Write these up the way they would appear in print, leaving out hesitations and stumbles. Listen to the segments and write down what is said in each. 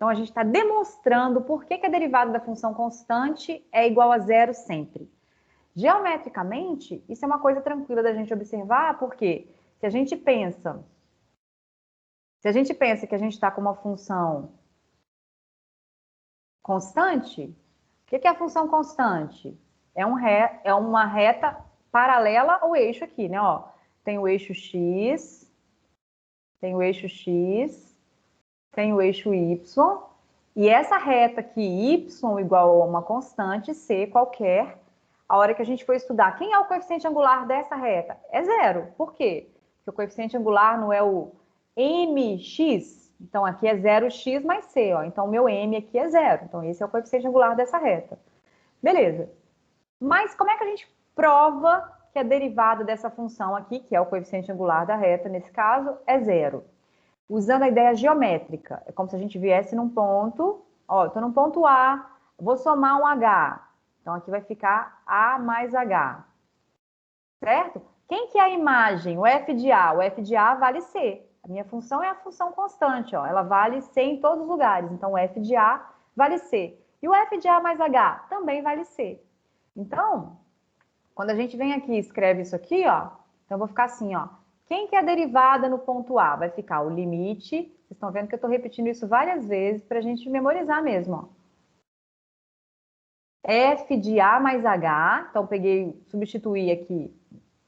Então, a gente está demonstrando por que a derivada da função constante é igual a zero sempre. Geometricamente, isso é uma coisa tranquila da gente observar, porque se a gente pensa que a gente está com uma função constante, o que é a função constante? É uma reta paralela ao eixo aqui, né? Ó, tem o eixo x, tem o eixo x, tem o eixo y, e essa reta aqui, y igual a uma constante, c qualquer, a hora que a gente for estudar quem é o coeficiente angular dessa reta? É zero. Por quê? Porque o coeficiente angular não é o mx, então aqui é 0x mais c, ó. Então o meu m aqui é zero. Então esse é o coeficiente angular dessa reta. Beleza. Mas como é que a gente prova que a derivada dessa função aqui, que é o coeficiente angular da reta, nesse caso, é zero? Usando a ideia geométrica. É como se a gente viesse num ponto, ó, eu estou num ponto A, vou somar um H. Então, aqui vai ficar A mais H. Certo? Quem que é a imagem? O f de A. O f de A vale C. A minha função é a função constante, ó. Ela vale C em todos os lugares. Então, o f de A vale C. E o f de A mais H também vale C. Então, quando a gente vem aqui e escreve isso aqui, ó, então eu vou ficar assim, ó. Quem que é a derivada no ponto A? Vai ficar o limite. Vocês estão vendo que eu estou repetindo isso várias vezes para a gente memorizar mesmo, ó. F de A mais H, então peguei, substituí aqui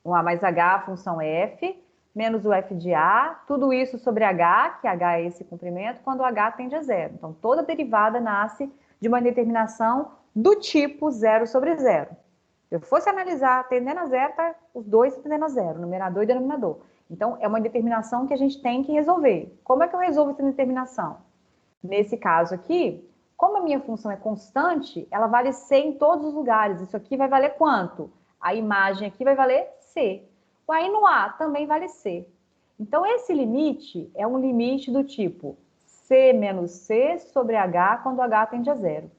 um A mais H, a função F, menos o F de A, tudo isso sobre H, que H é esse comprimento, quando H tende a zero. Então, toda derivada nasce de uma determinação do tipo zero sobre zero. Se eu fosse analisar tendendo a zero, tá os dois tendendo a zero, numerador e denominador. Então, é uma determinação que a gente tem que resolver. Como é que eu resolvo essa determinação? Nesse caso aqui, como a minha função é constante, ela vale C em todos os lugares. Isso aqui vai valer quanto? A imagem aqui vai valer C. Aí no A também vale C. Então, esse limite é um limite do tipo C menos C sobre H quando H tende a zero.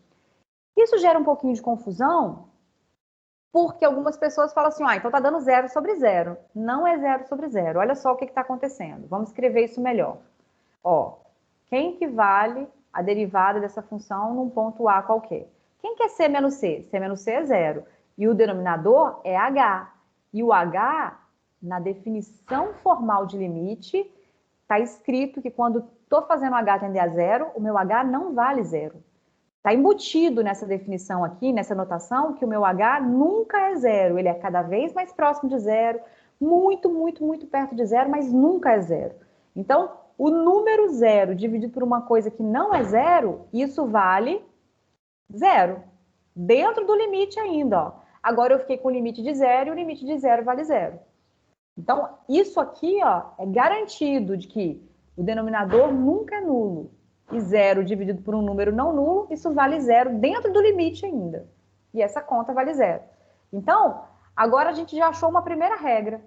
Isso gera um pouquinho de confusão, porque algumas pessoas falam assim, então tá dando zero sobre zero. Não é zero sobre zero. Olha só o que está acontecendo. Vamos escrever isso melhor. Ó, quem que vale a derivada dessa função num ponto A qualquer? Quem que é C menos C? C menos C é zero. E o denominador é H. E o H, na definição formal de limite, está escrito que quando estou fazendo H tender a zero, o meu H não vale zero. Está embutido nessa definição aqui, nessa notação, que o meu H nunca é zero. Ele é cada vez mais próximo de zero, muito, muito, muito perto de zero, mas nunca é zero. Então, o número zero dividido por uma coisa que não é zero, isso vale zero. Dentro do limite ainda, ó. Agora eu fiquei com o limite de zero e o limite de zero vale zero. Então, isso aqui, ó, é garantido de que o denominador nunca é nulo. E zero dividido por um número não nulo, isso vale zero dentro do limite ainda. E essa conta vale zero. Então, agora a gente já achou uma primeira regra.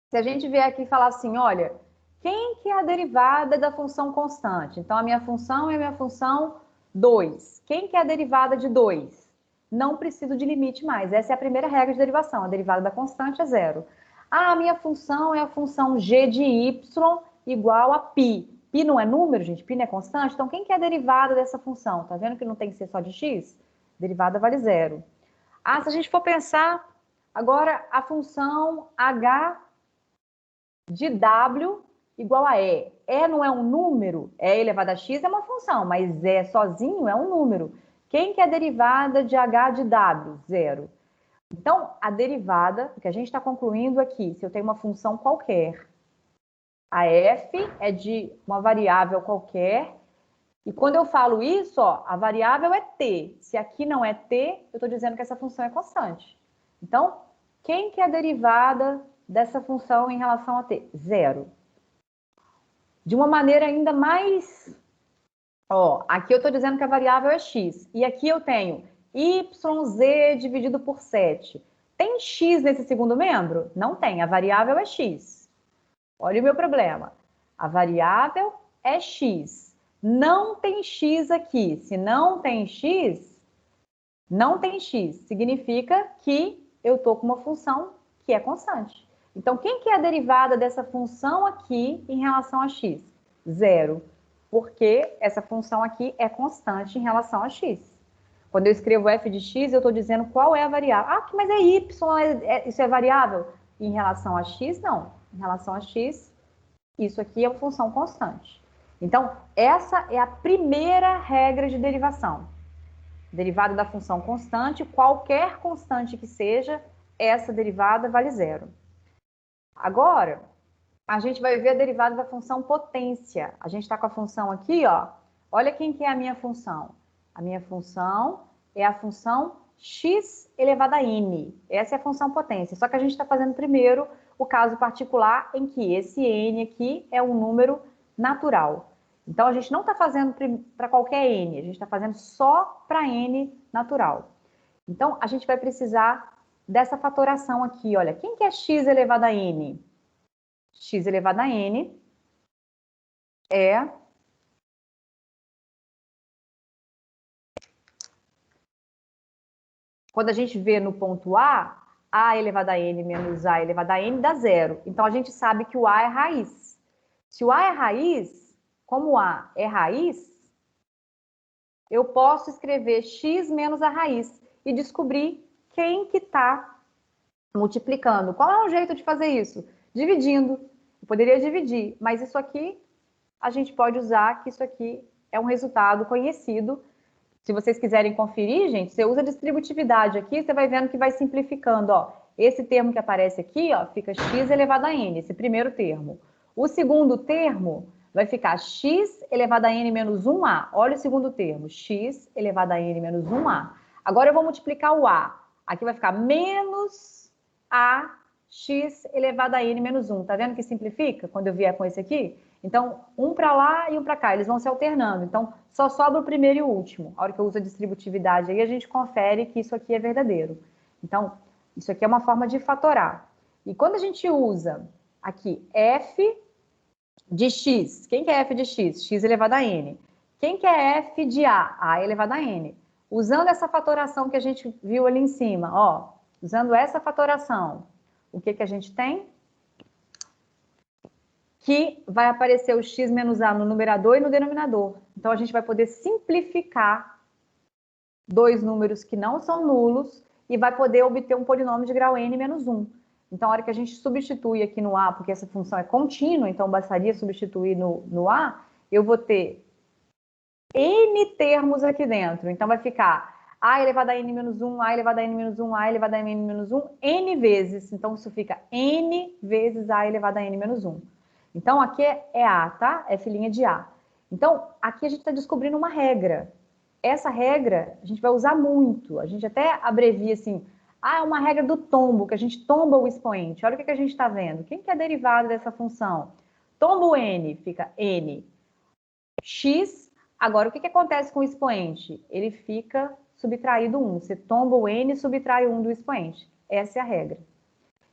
Se a gente vier aqui e falar assim, olha, quem que é a derivada da função constante? Então, a minha função é a minha função 2. Quem que é a derivada de 2? Não preciso de limite mais. Essa é a primeira regra de derivação. A derivada da constante é zero. A minha função é a função g de y igual a π. Π não é número, gente? Π não é constante? Então, quem que é a derivada dessa função? Tá vendo que não tem que ser só de x? Derivada vale zero. Se a gente for pensar agora a função h de w igual a e. E não é um número? E elevado a x é uma função, mas e sozinho é um número. Quem que é a derivada de h de w? Zero. Então, a derivada, o que a gente está concluindo aqui, se eu tenho uma função qualquer, a f é de uma variável qualquer, e quando eu falo isso, ó, a variável é t. Se aqui não é t, eu estou dizendo que essa função é constante. Então, quem que é a derivada dessa função em relação a t? Zero. De uma maneira ainda mais... Ó, aqui eu estou dizendo que a variável é x, e aqui eu tenho yz dividido por 7. Tem x nesse segundo membro? Não tem, a variável é x. Olha o meu problema. A variável é x. Não tem x aqui. Se não tem x, não tem x. Significa que eu estou com uma função que é constante. Então, quem que é a derivada dessa função aqui em relação a x? Zero. porque essa função aqui é constante em relação a x. Quando eu escrevo f de x, eu estou dizendo qual é a variável. Ah, mas é y, isso é variável? Em relação a x, não. Em relação a x, isso aqui é uma função constante. Então, essa é a primeira regra de derivação. Derivada da função constante, qualquer constante que seja, essa derivada vale zero. Agora, a gente vai ver a derivada da função potência. A gente está com a função aqui, ó. Olha quem que é a minha função. A minha função é a função x elevado a n. Essa é a função potência. Só que a gente está fazendo primeiro o caso particular em que esse n aqui é um número natural. Então, a gente não está fazendo para qualquer n, a gente está fazendo só para n natural. Então, a gente vai precisar dessa fatoração aqui, olha. Quem que é x elevado a n? X elevado a n é quando a gente vê no ponto A elevado a n menos A elevado a n dá zero. Então, a gente sabe que o A é raiz. Se o A é raiz, como o A é raiz, eu posso escrever x menos a raiz e descobrir quem que está multiplicando. Qual é o jeito de fazer isso? Dividindo. Eu poderia dividir, mas isso aqui a gente pode usar, que isso aqui é um resultado conhecido. Se vocês quiserem conferir, gente, você usa a distributividade aqui, você vai vendo que vai simplificando, ó. Esse termo que aparece aqui, ó, fica x elevado a n, esse primeiro termo. O segundo termo vai ficar x elevado a n menos 1a. Olha o segundo termo, x elevado a n menos 1a. Agora eu vou multiplicar o a. Aqui vai ficar menos a x elevado a n menos 1. Tá vendo que simplifica quando eu vier com esse aqui? Então, um para lá e um para cá, eles vão se alternando. Então, só sobra o primeiro e o último. A hora que eu uso a distributividade aí, a gente confere que isso aqui é verdadeiro. Então, isso aqui é uma forma de fatorar. E quando a gente usa aqui f de x, quem que é f de x? X elevado a n. Quem que é f de a? A elevado a n. Usando essa fatoração que a gente viu ali em cima, ó, usando essa fatoração, o que que a gente tem? Que vai aparecer o x menos a no numerador e no denominador. Então, a gente vai poder simplificar dois números que não são nulos e vai poder obter um polinômio de grau n menos 1. Então, a hora que a gente substitui aqui no a, porque essa função é contínua, então bastaria substituir no a, eu vou ter n termos aqui dentro. Então, vai ficar a elevado a n menos 1, a elevado a n menos 1, a elevado a n menos 1, n vezes. Então, isso fica n vezes a elevado a n menos 1. Então, aqui é A, tá? É filhinha de A. Então, aqui a gente está descobrindo uma regra. Essa regra a gente vai usar muito. A gente até abrevia assim, é uma regra do tombo, que a gente tomba o expoente. Olha o que a gente está vendo. Quem que é a derivada dessa função? Tombo n, fica n. X, agora o que acontece com o expoente? Ele fica subtraído 1. Você tomba o n e subtrai 1 do expoente. Essa é a regra.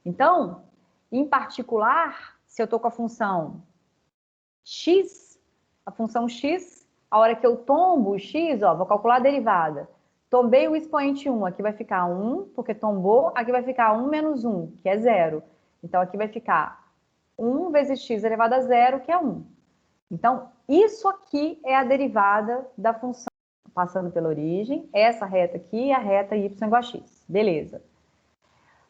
Então, em particular, se eu estou com a função x, a hora que eu tombo o x, ó, vou calcular a derivada. Tombei o expoente 1, aqui vai ficar 1, porque tombou, aqui vai ficar 1 menos 1, que é 0. Então, aqui vai ficar 1 vezes x elevado a 0, que é 1. Então, isso aqui é a derivada da função, passando pela origem, essa reta aqui é a reta y igual a x. Beleza.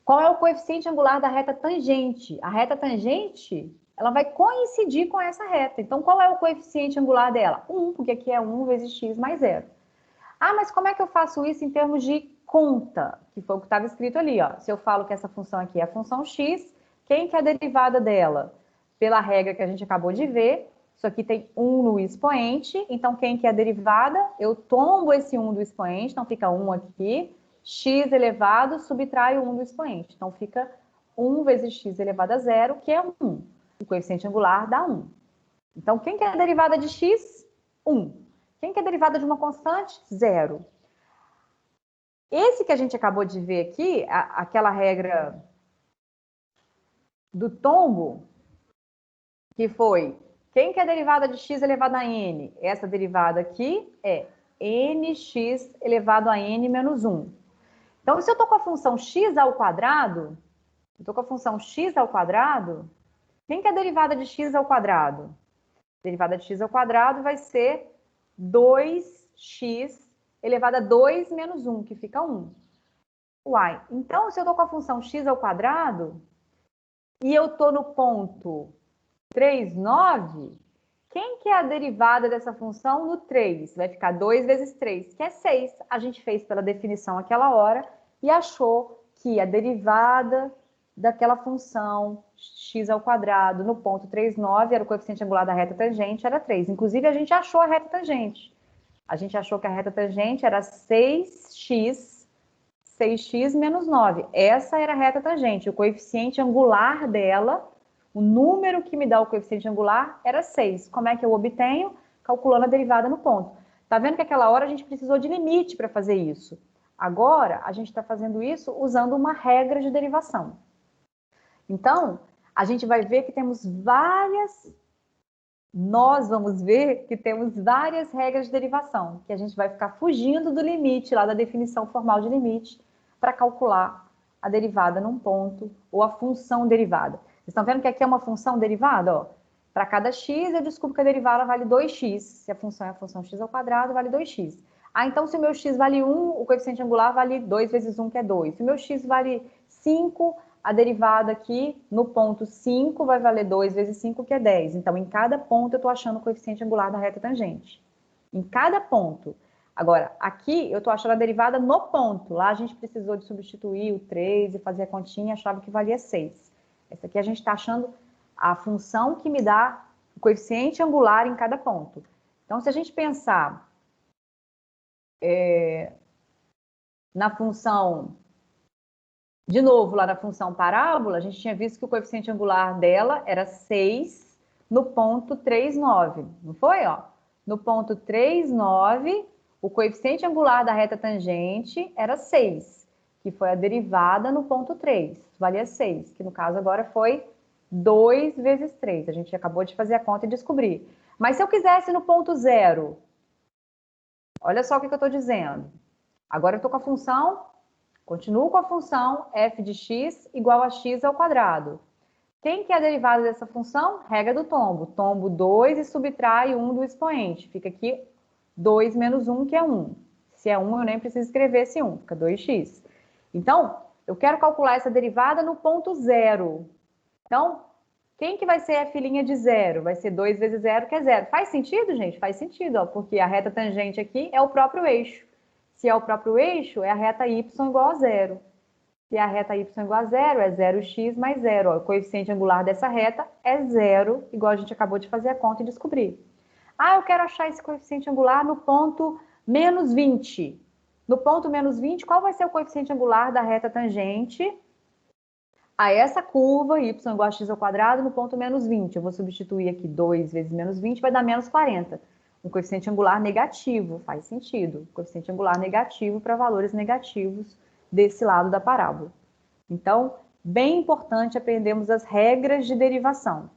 Qual é o coeficiente angular da reta tangente? A reta tangente, ela vai coincidir com essa reta. Então, qual é o coeficiente angular dela? 1, porque aqui é 1 vezes x mais 0. Ah, mas como é que eu faço isso em termos de conta? Que foi o que estava escrito ali, ó. Se eu falo que essa função aqui é a função x, quem que é a derivada dela? Pela regra que a gente acabou de ver, isso aqui tem 1 no expoente, então quem que é a derivada? Eu tombo esse 1 do expoente, então fica 1 aqui, x elevado, subtraio 1 do expoente. Então, fica 1 vezes x elevado a 0, que é 1. O coeficiente angular dá 1. Então, quem que é a derivada de x? 1. Quem que é a derivada de uma constante? 0. Esse que a gente acabou de ver aqui, aquela regra do tombo, que foi, quem que é a derivada de x elevado a n? Essa derivada aqui é nx elevado a n menos 1. Então, se eu estou com a função x ao quadrado, quem que é a derivada de x ao quadrado? Derivada de x ao quadrado vai ser 2x elevado a 2 menos 1, que fica 1. Uai, então se eu estou com a função x ao quadrado e eu estou no ponto 3, 9, quem que é a derivada dessa função no 3? Vai ficar 2 vezes 3, que é 6. A gente fez pela definição aquela hora e achou que a derivada daquela função x ao quadrado no ponto 3, 9 era o coeficiente angular da reta tangente, era 3. Inclusive, a gente achou a reta tangente. A gente achou que a reta tangente era 6x menos 9. Essa era a reta tangente. O coeficiente angular dela, o número que me dá o coeficiente angular, era 6. Como é que eu obtenho? Calculando a derivada no ponto. Tá vendo que aquela hora a gente precisou de limite para fazer isso. Agora, a gente está fazendo isso usando uma regra de derivação. Então, a gente vai ver que temos nós vamos ver que temos várias regras de derivação, que a gente vai ficar fugindo do limite, lá da definição formal de limite, para calcular a derivada num ponto, ou a função derivada. Vocês estão vendo que aqui é uma função derivada? Para cada x, eu descubro que a derivada vale 2x. Se a função é a função x ao quadrado, vale 2x. Ah, então se o meu x vale 1, o coeficiente angular vale 2 vezes 1, que é 2. Se o meu x vale 5, a derivada aqui no ponto 5 vai valer 2 vezes 5, que é 10. Então, em cada ponto, eu estou achando o coeficiente angular da reta tangente. Em cada ponto. Agora, aqui eu estou achando a derivada no ponto. Lá a gente precisou de substituir o 3 e fazer a continha, achava que valia 6. Essa aqui a gente está achando a função que me dá o coeficiente angular em cada ponto. Então, se a gente pensar na função... De novo, lá na função parábola, a gente tinha visto que o coeficiente angular dela era 6 no ponto 3, 9. Não foi? Ó? No ponto 3, 9, o coeficiente angular da reta tangente era 6, que foi a derivada no ponto 3. Valia 6, que no caso agora foi 2 vezes 3. A gente acabou de fazer a conta e descobrir. Mas se eu quisesse no ponto 0, olha só o que eu estou dizendo. Agora eu estou com a função... Continuo com a função f de x igual a x ao quadrado. Quem que é a derivada dessa função? Regra do tombo. Tombo 2 e subtrai 1 do expoente. Fica aqui 2 menos 1, que é 1. Se é 1, eu nem preciso escrever esse 1, fica 2x. Então, eu quero calcular essa derivada no ponto 0. Então, quem que vai ser a filhinha de 0? Vai ser 2 vezes 0, que é 0. Faz sentido, gente? Faz sentido, ó, porque a reta tangente aqui é o próprio eixo. Se é o próprio eixo, é a reta y igual a 0. Se a reta y igual a 0, é 0x mais 0. Ó, o coeficiente angular dessa reta é 0, igual a gente acabou de fazer a conta e descobrir. Ah, eu quero achar esse coeficiente angular no ponto menos 20. No ponto menos 20, qual vai ser o coeficiente angular da reta tangente a essa curva, y igual a x ao quadrado, no ponto menos 20? Eu vou substituir aqui 2 vezes menos 20, vai dar menos 40. Um coeficiente angular negativo, faz sentido. Coeficiente angular negativo para valores negativos desse lado da parábola. Então, bem importante aprendermos as regras de derivação.